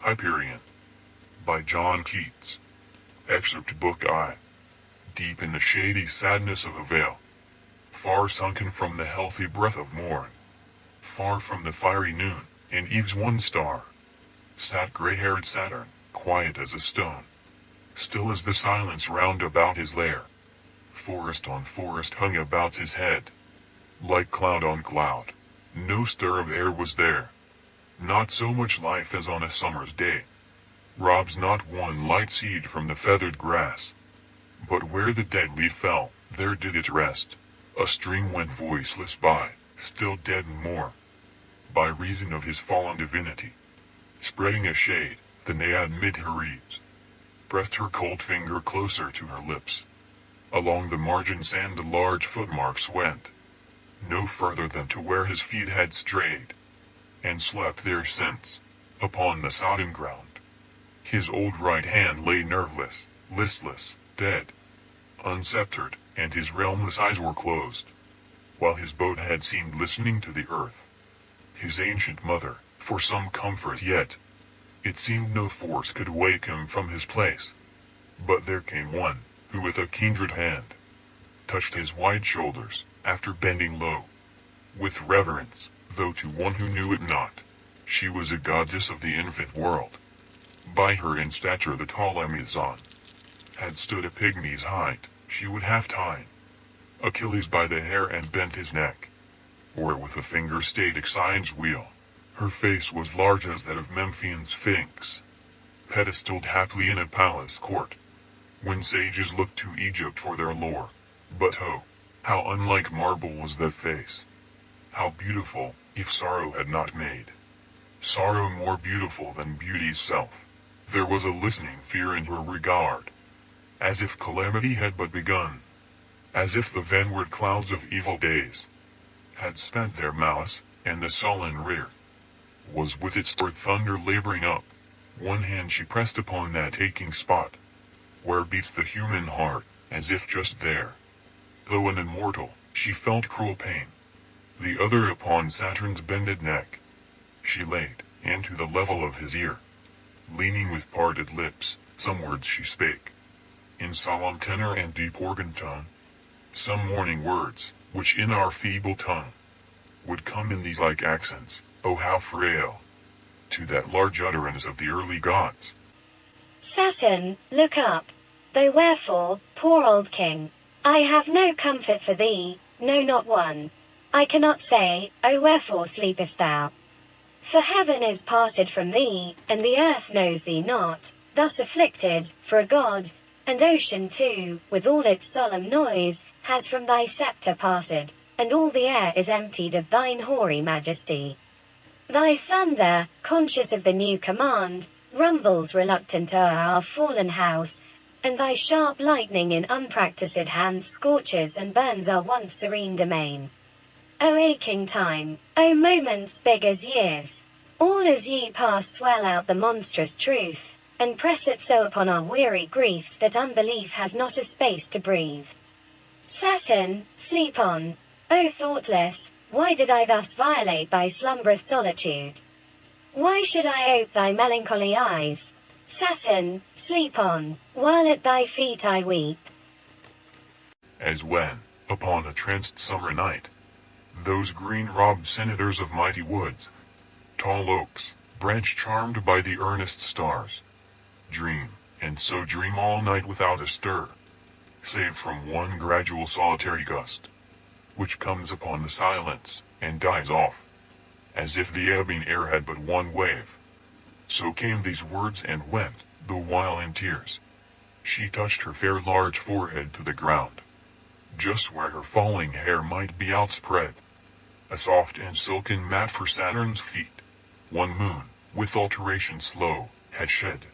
Hyperion, by John Keats. Excerpt Book I. Deep in the shady sadness of a vale, far sunken from the healthy breath of morn, far from the fiery noon, and eve's one star, sat gray-haired Saturn, quiet as a stone, still as the silence round about his lair. Forest on forest hung about his head, like cloud on cloud. No stir of air was there, not so much life as on a summer's day. Robs not one light seed from the feathered grass, but where the dead leaf fell, there did it rest. A stream went voiceless by, still dead and more, by reason of his fallen divinity. Spreading a shade, the naiad mid her reeds pressed her cold finger closer to her lips. Along the margin sand large footmarks went, no further than to where his feet had strayed, and slept there since, upon the sodden ground. His old right hand lay nerveless, listless, dead, unsceptered, and his realmless eyes were closed, while his boat had seemed listening to the earth, his ancient mother, for some comfort. Yet it seemed no force could wake him from his place. But there came one, who with a kindred hand touched his wide shoulders, after bending low, with reverence, though to one who knew it not. She was a goddess of the infant world. By her in stature the tall Amazon had stood a pygmy's height. She would have ta'en Achilles by the hair and bent his neck, or with a finger stayed Ixion's wheel. Her face was large as that of Memphian Sphinx, pedestaled haply in a palace court, when sages looked to Egypt for their lore. But oh, how unlike marble was that face! How beautiful, if sorrow had not made sorrow more beautiful than beauty's self! There was a listening fear in her regard, as if calamity had but begun, as if the vanward clouds of evil days had spent their malice, and the sullen rear was with its thunder laboring up. One hand she pressed upon that aching spot, where beats the human heart, as if just there, though an immortal, she felt cruel pain. The other upon Saturn's bended neck she laid, and to the level of his ear, leaning with parted lips, some words she spake, in solemn tenor and deep organ tone, some warning words, which in our feeble tongue would come in these like accents, oh how frail, to that large utterance of the early gods. Saturn, look up. Though wherefore, poor old king, I have no comfort for thee, no not one. I cannot say, oh wherefore sleepest thou? For heaven is parted from thee, and the earth knows thee not, thus afflicted, for a god, and ocean too, with all its solemn noise, has from thy sceptre passed, and all the air is emptied of thine hoary majesty. Thy thunder, conscious of the new command, rumbles reluctant o'er our fallen house, and thy sharp lightning in unpractised hands scorches and burns our once serene domain. O aching time, O moments big as years, all as ye pass swell out the monstrous truth, and press it so upon our weary griefs that unbelief has not a space to breathe. Saturn, sleep on, O thoughtless, why did I thus violate thy slumbrous solitude? Why should I ope thy melancholy eyes? Saturn, sleep on, while at thy feet I weep. As when, upon a tranced summer night, those green-robbed senators of mighty woods, tall oaks, branch charmed by the earnest stars, dream, and so dream all night without a stir, save from one gradual solitary gust, which comes upon the silence, and dies off, as if the ebbing air had but one wave. So came these words and went, the while in tears she touched her fair large forehead to the ground, just where her falling hair might be outspread, a soft and silken mat for Saturn's feet. One moon, with alteration slow, had shed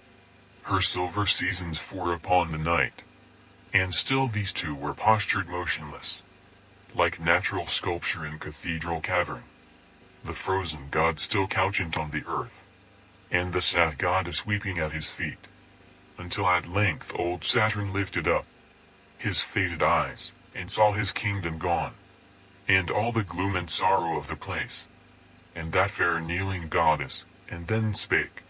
her silver seasons for upon the night, and still these two were postured motionless, like natural sculpture in cathedral cavern, the frozen god still couchant on the earth, and the sad goddess weeping at his feet, until at length old Saturn lifted up his faded eyes, and saw his kingdom gone, and all the gloom and sorrow of the place, and that fair kneeling goddess, and then spake,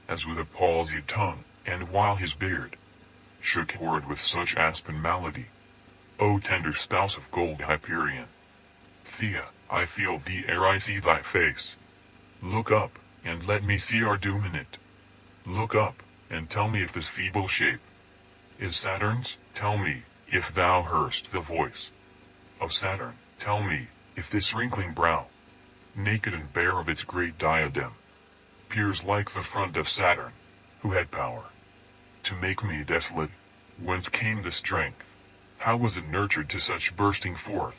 as with a palsied tongue, and while his beard shook word with such aspen malady. O tender spouse of gold Hyperion, Thea, I feel thee ere I see thy face. Look up, and let me see our doom in it. Look up, and tell me if this feeble shape is Saturn's. Tell me, if thou hearst the voice of Saturn. Tell me, if this wrinkling brow, naked and bare of its great diadem, peers like the front of Saturn, who had power to make me desolate. Whence came the strength? How was it nurtured to such bursting forth?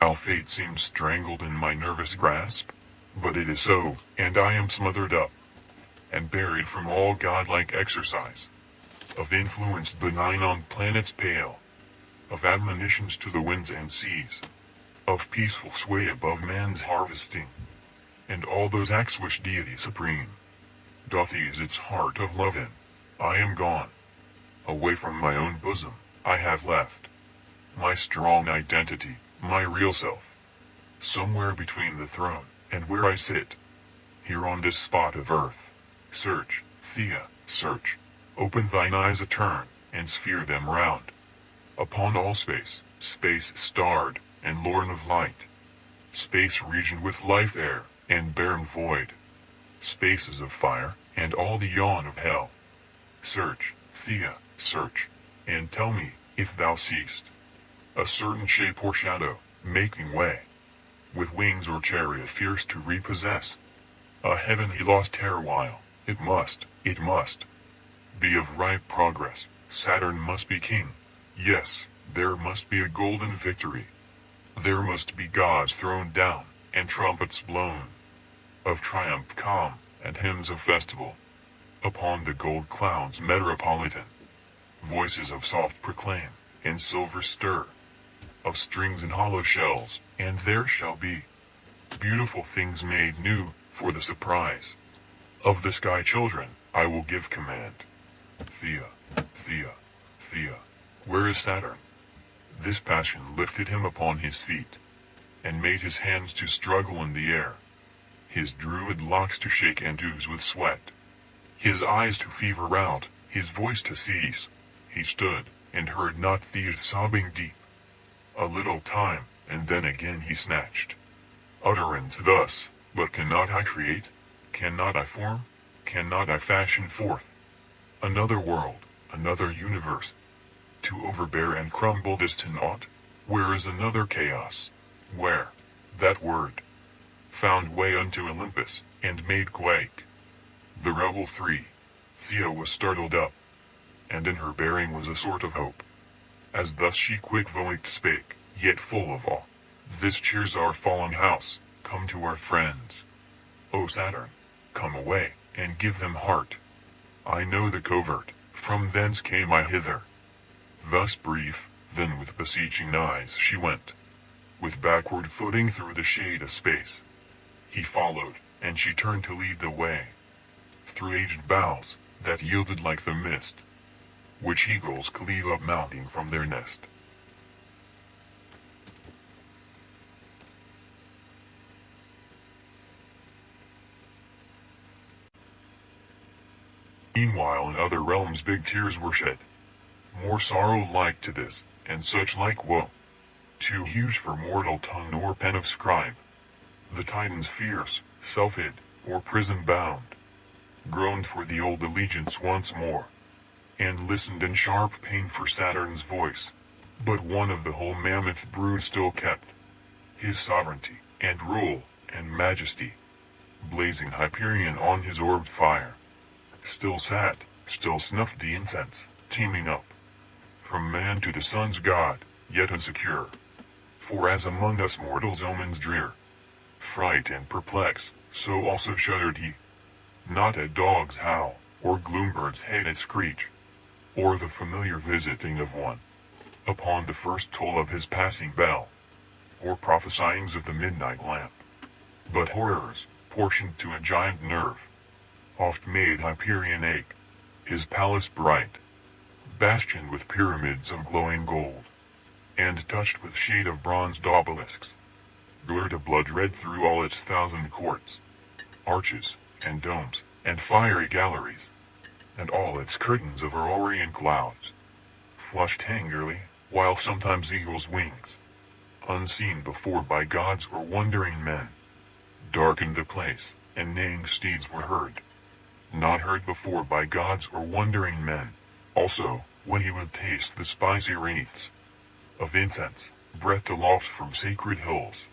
How fate seems strangled in my nervous grasp, but it is so, and I am smothered up and buried from all godlike exercise of influence benign on planets pale, of admonitions to the winds and seas, of peaceful sway above man's harvesting, and all those acts which deity supreme doth ease its heart of love in. I am gone. Away from my own bosom, I have left my strong identity, my real self, somewhere between the throne and where I sit, here on this spot of earth. Search, Thea, search. Open thine eyes a turn, and sphere them round upon all space, space starred and lorn of light, space regioned with life air, and barren void, spaces of fire, and all the yawn of hell. Search, Thea, search, and tell me, if thou seest a certain shape or shadow, making way, with wings or chariot fierce to repossess a heaven he lost erewhile. It must be of ripe progress. Saturn must be king. Yes, there must be a golden victory. There must be gods thrown down, and trumpets blown of triumph calm, and hymns of festival upon the gold clouds metropolitan. Voices of soft proclaim, and silver stir, of strings and hollow shells, and there shall be beautiful things made new for the surprise of the sky children. I will give command. Thea, Thea, Thea, where is Saturn? This passion lifted him upon his feet, and made his hands to struggle in the air, his druid locks to shake and ooze with sweat, his eyes to fever out, his voice to cease. He stood, and heard not Thea's sobbing deep. A little time, and then again he snatched utterance thus, but cannot I create? Cannot I form? Cannot I fashion forth another world, another universe, to overbear and crumble this to naught? Where is another chaos? Where that word found way unto Olympus, and made quake the rebel three? Thea was startled up, and in her bearing was a sort of hope, as thus she quick-voiced spake, yet full of awe. This cheers our fallen house. Come to our friends. O Saturn, come away, and give them heart. I know the covert, from thence came I hither. Thus brief, then with beseeching eyes she went, with backward footing through the shade of space. He followed, and she turned to lead the way, through aged boughs, that yielded like the mist, which eagles cleave up mounting from their nest. Meanwhile in other realms big tears were shed, more sorrow like to this, and such like woe, too huge for mortal tongue nor pen of scribe. The Titans fierce, self-hid, or prison-bound, groaned for the old allegiance once more, and listened in sharp pain for Saturn's voice. But one of the whole mammoth brood still kept his sovereignty, and rule, and majesty, blazing Hyperion on his orbed fire. Still sat, still snuffed the incense, teeming up from man to the sun's god, yet unsecure. For as among us mortals omens drear fright and perplex, so also shuddered he, not at dog's howl, or gloombird's hated screech, or the familiar visiting of one upon the first toll of his passing bell, or prophesyings of the midnight lamp, but horrors, portioned to a giant nerve, oft made Hyperion ache, his palace bright, bastioned with pyramids of glowing gold, and touched with shade of bronzed obelisks, glurred a blood red through all its 1,000 courts, arches, and domes, and fiery galleries, and all its curtains of Aurorian clouds, flushed angrily, while sometimes eagles' wings, unseen before by gods or wondering men, darkened the place, and neighing steeds were heard, not heard before by gods or wondering men. Also, when he would taste the spicy wreaths of incense, breathed aloft from sacred hills,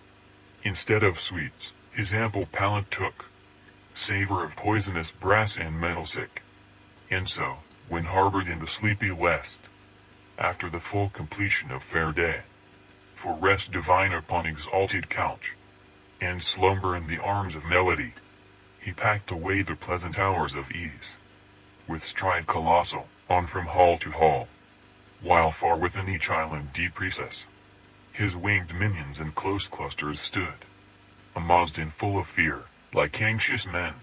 instead of sweets, his ample palate took savor of poisonous brass and metal sick. And so, when harbored in the sleepy west, after the full completion of fair day, for rest divine upon exalted couch, and slumber in the arms of melody, he packed away the pleasant hours of ease, with stride colossal, on from hall to hall, while far within each island deep recess, his winged minions in close clusters stood, amazed and full of fear, like anxious men,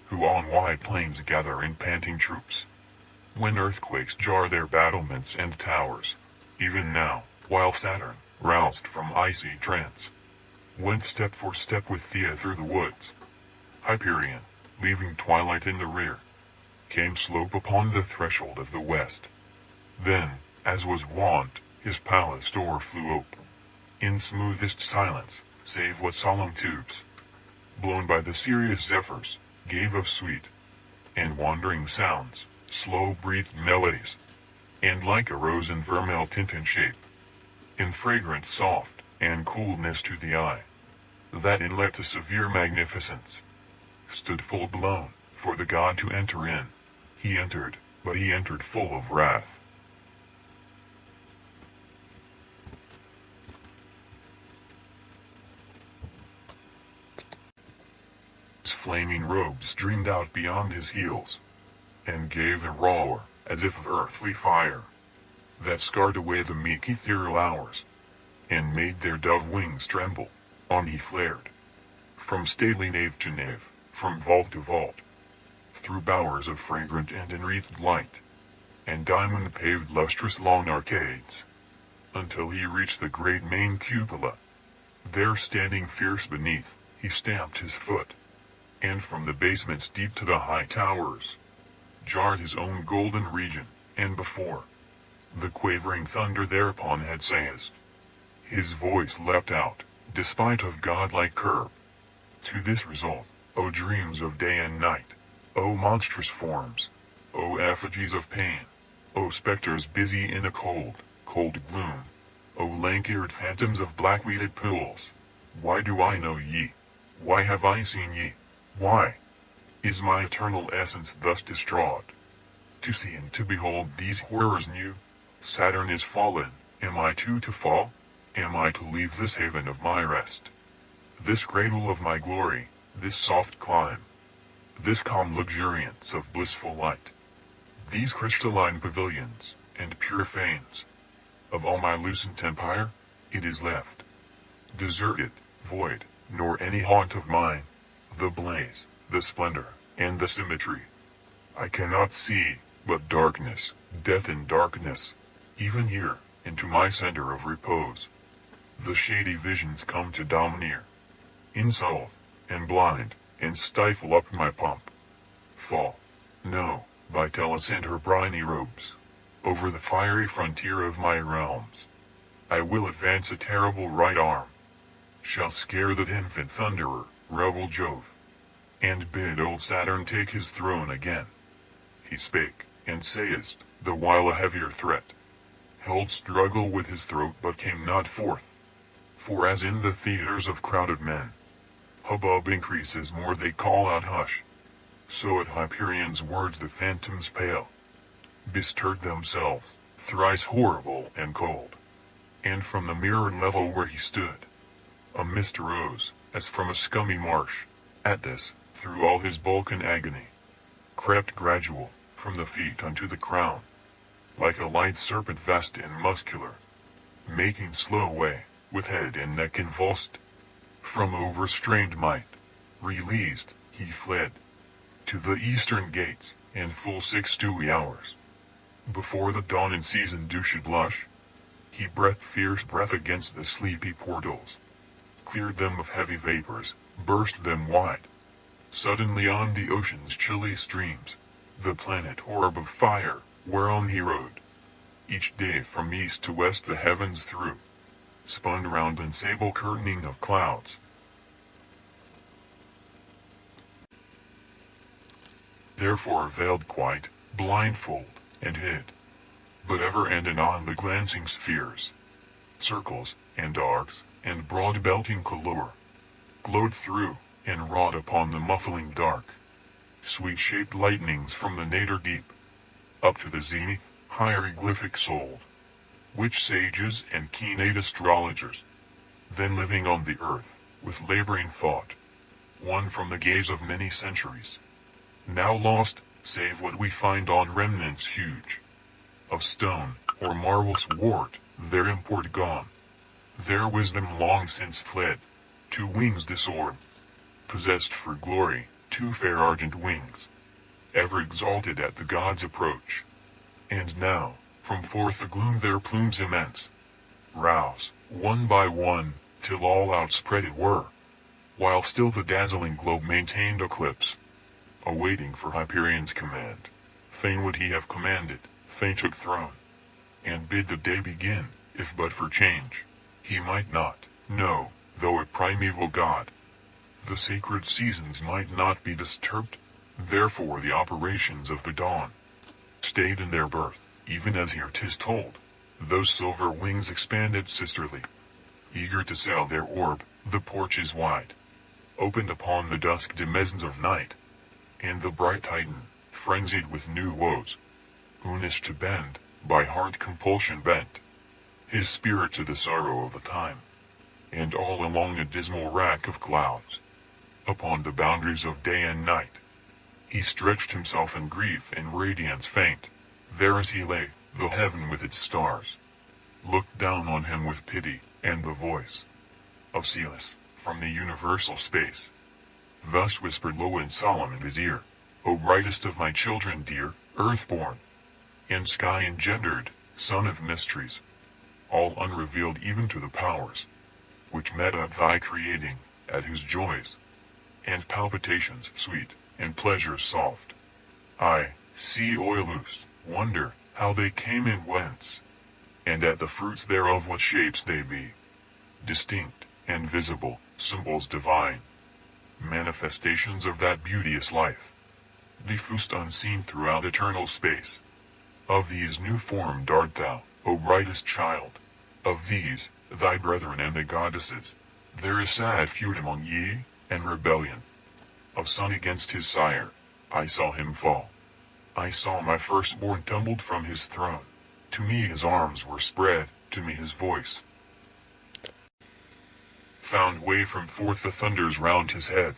who on wide plains gather in panting troops, when earthquakes jar their battlements and towers. Even now, while Saturn, roused from icy trance, went step for step with Thea through the woods, Hyperion, leaving twilight in the rear, came slope upon the threshold of the west. Then, as was wont, his palace door flew ope, in smoothest silence, save what solemn tubes, blown by the serious zephyrs, gave of sweet and wandering sounds, slow-breathed melodies, and like a rose in vermeil tint and shape, in fragrance soft and coolness to the eye, that inlet to severe magnificence, stood full blown, for the god to enter in. He entered, but he entered full of wrath. His flaming robes streamed out beyond his heels, and gave a roar, as if of earthly fire, that scarred away the meek ethereal hours, and made their dove wings tremble. On he flared, from stately nave to nave, from vault to vault, through bowers of fragrant and enwreathed light, and diamond-paved lustrous long arcades, until he reached the great main cupola. There standing fierce beneath, he stamped his foot, and from the basements deep to the high towers, jarred his own golden region, and before the quavering thunder thereupon had seized, his voice leapt out, despite of godlike curb, to this result: O dreams of day and night, O monstrous forms, O effigies of pain, O spectres busy in a cold, cold gloom, O lank-eared phantoms of black-weeded pools, why do I know ye? Why have I seen ye? Why is my eternal essence thus distraught? To see and to behold these horrors new? Saturn is fallen, am I too to fall? Am I to leave this haven of my rest, this cradle of my glory, this soft clime, this calm luxuriance of blissful light, these crystalline pavilions, and pure fanes, of all my lucent empire? It is left deserted, void, nor any haunt of mine, the blaze, the splendor, and the symmetry. I cannot see, but darkness, death and darkness, even here, into my center of repose. The shady visions come to domineer, insult, and blind, and stifle up my pomp. Fall, no, Vitalis and her briny robes, over the fiery frontier of my realms. I will advance a terrible right arm, shall scare that infant thunderer, rebel Jove, and bid old Saturn take his throne again. He spake, and sayest, the while a heavier threat held struggle with his throat but came not forth. For as in the theaters of crowded men, hubbub increases more they call out hush, so at Hyperion's words the phantoms pale, bestirred themselves, thrice horrible and cold. And from the mirrored level where he stood, a mist arose, as from a scummy marsh. At this, through all his bulk and agony, crept gradual, from the feet unto the crown, like a light serpent vast and muscular, making slow way, with head and neck convulsed. From overstrained might, released, he fled to the eastern gates, in full 6 dewy hours. Before the dawn in season dew should blush, he breathed fierce breath against the sleepy portals, cleared them of heavy vapors, burst them wide, Suddenly on the ocean's chilly streams, the planet orb of fire, whereon he rode, each day from east to west the heavens through, spun round in sable curtaining of clouds. Therefore veiled quite, blindfold, and hid. But ever and anon the glancing spheres, circles, and arcs, and broad belting color, glowed through, and wrought upon the muffling dark, sweet-shaped lightnings from the nadir deep, up to the zenith, hieroglyphic souled, which sages and keen-eyed astrologers, then living on the earth, with laboring thought, won from the gaze of many centuries, now lost, save what we find on remnants huge, of stone, or marvelous wart, their import gone, their wisdom long since fled, to wings disorb, possessed for glory, two fair argent wings, ever exalted at the gods' approach, and now, from forth the gloom their plumes immense, rouse, one by one, till all outspreaded were, while still the dazzling globe maintained eclipse, awaiting for Hyperion's command. Fain would he have commanded, fain took throne, and bid the day begin, if but for change, he might not, no, though a primeval god. The sacred seasons might not be disturbed, therefore the operations of the dawn stayed in their birth, even as here 'tis told, those silver wings expanded sisterly, eager to sail their orb, the porches wide, opened upon the dusk demesnes of night, and the bright Titan, frenzied with new woes, oonish to bend, by hard compulsion bent, his spirit to the sorrow of the time, and all along a dismal rack of clouds, upon the boundaries of day and night, he stretched himself in grief and radiance faint. There as he lay, the heaven with its stars looked down on him with pity, and the voice of Celis, from the universal space, thus whispered low and solemn in his ear, O brightest of my children dear, earthborn, and sky engendered, son of mysteries, all unrevealed even to the powers, which met at thy creating, at whose joys, and palpitations sweet, and pleasures soft, I see oilous, wonder how they came and whence, and at the fruits thereof what shapes they be, distinct, and visible, symbols divine, manifestations of that beauteous life, diffused unseen throughout eternal space. Of these new formed art thou, O brightest child, of these, thy brethren and the goddesses, there is sad feud among ye, and rebellion, of son against his sire. I saw him fall. I saw my firstborn tumbled from his throne. To me his arms were spread, to me his voice found way from forth the thunders round his head.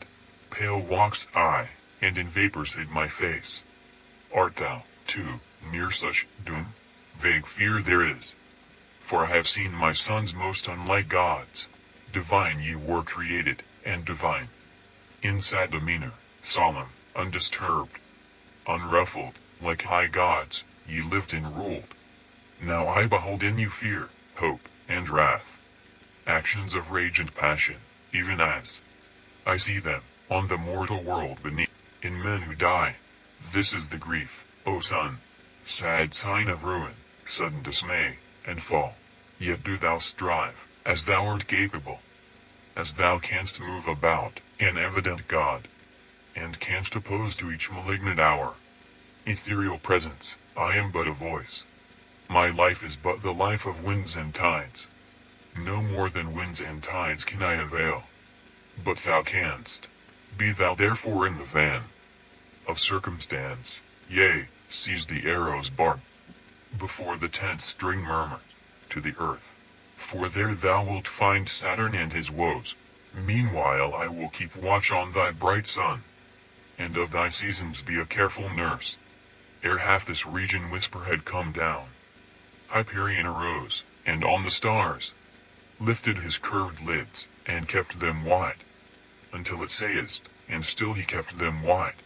Pale walks I, and in vapors hid my face. Art thou, too, near such doom? Vague fear there is, for I have seen my sons most unlike gods. Divine ye were created, and divine, in sad demeanor, solemn, undisturbed, unruffled, like high gods, ye lived and ruled. Now I behold in you fear, hope, and wrath, actions of rage and passion, even as I see them, on the mortal world beneath, in men who die. This is the grief, O son, sad sign of ruin, sudden dismay, and fall. Yet do thou strive, as thou art capable, as thou canst move about, an evident God, and canst oppose to each malignant hour, ethereal presence. I am but a voice. My life is but the life of winds and tides. No more than winds and tides can I avail. But thou canst. Be thou therefore in the van of circumstance, yea, seize the arrow's barb, before the tenth string murmurs, to the earth, for there thou wilt find Saturn and his woes. Meanwhile I will keep watch on thy bright sun, and of thy seasons be a careful nurse. Ere half this region whisper had come down, Hyperion arose, and on the stars lifted his curved lids, and kept them wide, until it sayest, and still he kept them wide,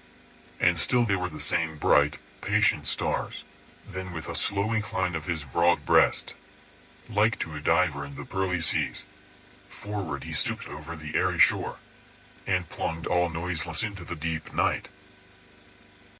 and still they were the same bright, patient stars. Then with a slow incline of his broad breast, like to a diver in the pearly seas, forward he stooped over the airy shore, and plunged all noiseless into the deep night.